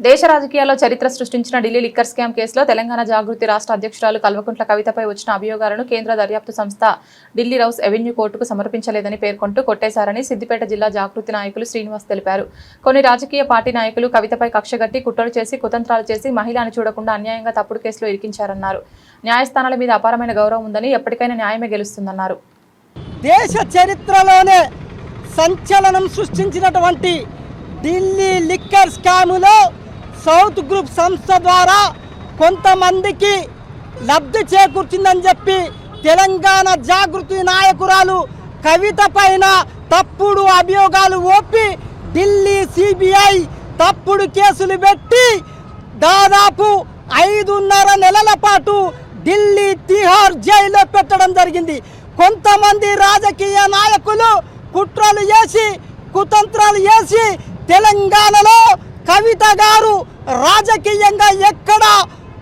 దేశ రాజకీయాల్లో చరిత్ర సృష్టించిన ఢిల్లీ లిక్కర్ స్కామ్ కేసులో తెలంగాణ జాగృతి రాష్ట్ర అధ్యక్షురాలు కల్వకుంట్ల కవితపై వచ్చిన అభియోగాలను కేంద్ర దర్యాప్తు సంస్థ ఢిల్లీ రౌస్ ఎవెన్యూ కోర్టుకు సమర్పించలేదని పేర్కొంటూ కొట్టేశారని సిద్దిపేట జిల్లా జాగృతి నాయకులు శ్రీనివాస్ తెలిపారు. కొన్ని రాజకీయ పార్టీ నాయకులు కవితపై కక్షగట్టి కుట్రలు చేసి కుతంత్రాలు చేసి మహిళను చూడకుండా అన్యాయంగా తప్పుడు కేసులో ఇరికించారన్నారు. న్యాయస్థానాల మీద అపారమైన గౌరవం ఉందని ఎప్పటికైనా న్యాయమే గెలుస్తుందన్నారు. దేశ చరిత్రలోనే సంచలనం సృష్టించినటువంటి ఢిల్లీ లిక్కర్ స్కాములో సౌత్ గ్రూప్ సంస్థ ద్వారా కొంతమందికి లబ్ధి చేకూర్చిందని చెప్పి తెలంగాణ జాగృతి నాయకురాలు కవిత పైన తప్పుడు అభియోగాలు ఓపి ఢిల్లీ సిబిఐ తప్పుడు కేసులు పెట్టి దాదాపు 5.5 నెలల పాటు ఢిల్లీ తిహార్ జైల్లో పెట్టడం జరిగింది. కొంతమంది రాజకీయ నాయకులు కుట్రలు చేసి కుతంత్రాలు చేసి తెలంగాణలో కవిత గారు రాజకీయంగా ఎక్కడ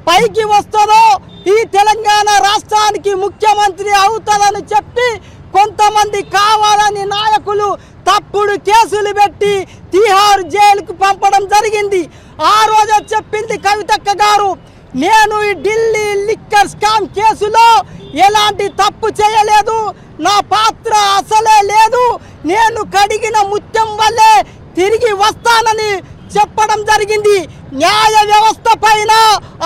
పైకి వస్తుందో ఈ తెలంగాణ రాష్ట్రానికి ముఖ్యమంత్రి అవుతారని చెప్పి కొంతమంది కావాలని నాయకులు తప్పుడు కేసులు పెట్టి తిహార్ జైలుకు పంపడం జరిగింది. ఆ రోజు చెప్పింది కవితక్క గారు, నేను ఈ ఢిల్లీ లిక్కర్ స్కామ్ కేసులో ఎలాంటి తప్పు చేయలేదు, నా పాత్ర అసలే లేదు, నేను కడిగిన ముత్యం వల్లే తిరిగి వస్తానని చెప్పడం జరిగింది. న్యాయ వ్యవస్థ పైన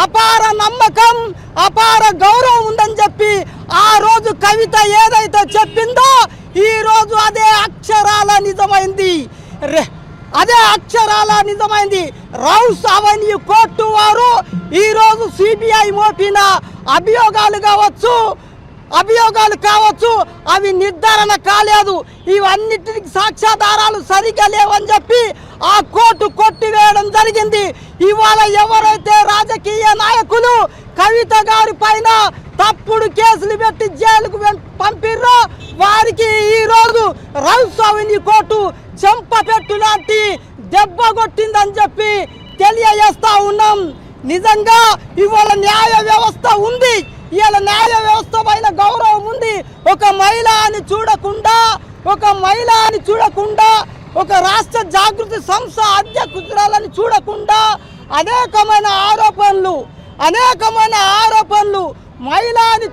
అపార నమ్మకం అపార గౌరవం ఉందని చెప్పి ఆ రోజు కవిత ఏదైతే చెప్పిందో ఈ రోజు అదే అక్షరాల నిజమైంది. రౌస్ అవెన్యూ కోర్టు వారు ఈరోజు సిబిఐ మోపిన అభియోగాలు కావచ్చు అవి నిర్ధారణ కాలేదు, ఇవన్నిటికి సాక్ష్యాధారాలు సరిగా లేవని చెప్పి ఆ కోర్టు కొట్టివేయడం జరిగింది. ఇవాళ ఎవరైతే రాజకీయ నాయకులు కవిత గారి పైన తప్పుడు కేసులు పెట్టి జైలుకు పంపిర్రో వారికి ఈరోజు రౌస్ అవెన్యూ కోర్టు చెంపపెట్టు లాంటి దెబ్బ కొట్టిందని చెప్పి తెలియజేస్తా ఉన్నాం. నిజంగా ఇవాళ న్యాయ వ్యవస్థ ఉంది, ఇవాళ న్యాయ వ్యవస్థ పైన గౌరవం ఉంది. ఒక మహిళని చూడకుండా ఒక రాష్ట్ర జాగృతి సంస్థ అధ్యక్షురాలని చూడకుండా అనేకమైన ఆరోపణలు మహిళని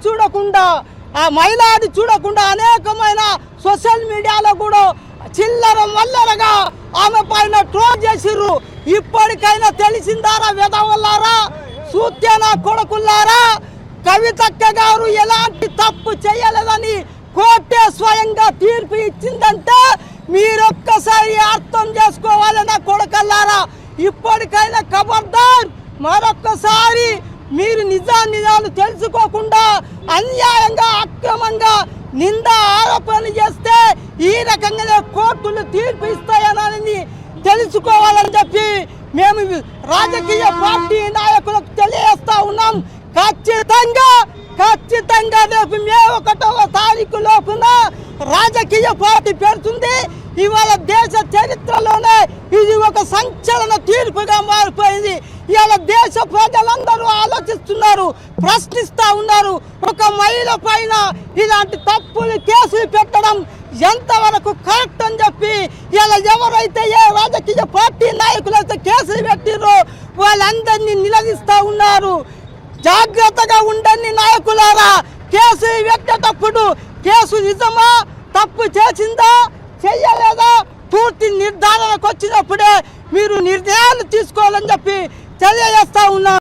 చూడకుండా అనేకమైన సోషల్ మీడియాలో కూడా చిల్లర మల్లరగా ఆమె పైన ట్రోల్ చేసిర్రు. ఇప్పటికైనా తెలిసిందారా వెదవల్లారా, సూత్యన కొడుకుల్లారా, కవితక్క గారు ఎలాంటి తప్పు చేయలేదని కోర్టే స్వయంగా తీర్పు ఇచ్చిందంటే మీరొక్కసారి అర్థం చేసుకోవాలి నా కొడుకల్లారా. ఇప్పటికైనా ఖబర్దార్, మరొక్కసారి మీరు నిజాలు తెలుసుకోకుండా అన్యాయంగా అక్రమంగా నింద ఆరోపణలు చేస్తే ఈ రకంగా కోర్టులు తీర్పు ఇస్తాయని తెలుసుకోవాలని చెప్పి మేము రాజకీయ పార్టీ నాయకులకు తెలియజేస్తా ఉన్నాం. ఖచ్చితంగా రేపు మే 1వ తారీఖు లోపున రాజకీయ పార్టీ పెడుతుంది. ఇవాళ దేశ చరిత్రలోనే ఇది ఒక సంచలన తీర్పుగా మారిపోయింది. ఇవాళ దేశ ప్రజలందరూ ఆలోచిస్తున్నారు, ప్రశ్నిస్తూ ఉన్నారు. ఒక మహిళ పైన ఇలాంటి తప్పులు కేసులు పెట్టడం ఎంతవరకు కరెక్ట్ అని చెప్పి ఇలా ఎవరైతే ఏ రాజకీయ పార్టీ నాయకులైతే కేసులు పెట్టిరో వాళ్ళందరినీ నిలదీస్తూ ఉన్నారు. జాగ్రత్తగా ఉండండి నాయకులారా. కేసు పెట్టేటప్పుడు కేసు నిజమా, తప్పు చేసిందా చెయ్యలేదా పూర్తి నిర్ధారణకు వచ్చినప్పుడే మీరు నిర్ణయాలు తీసుకోవాలని చెప్పి తెలియజేస్తా ఉన్నారు.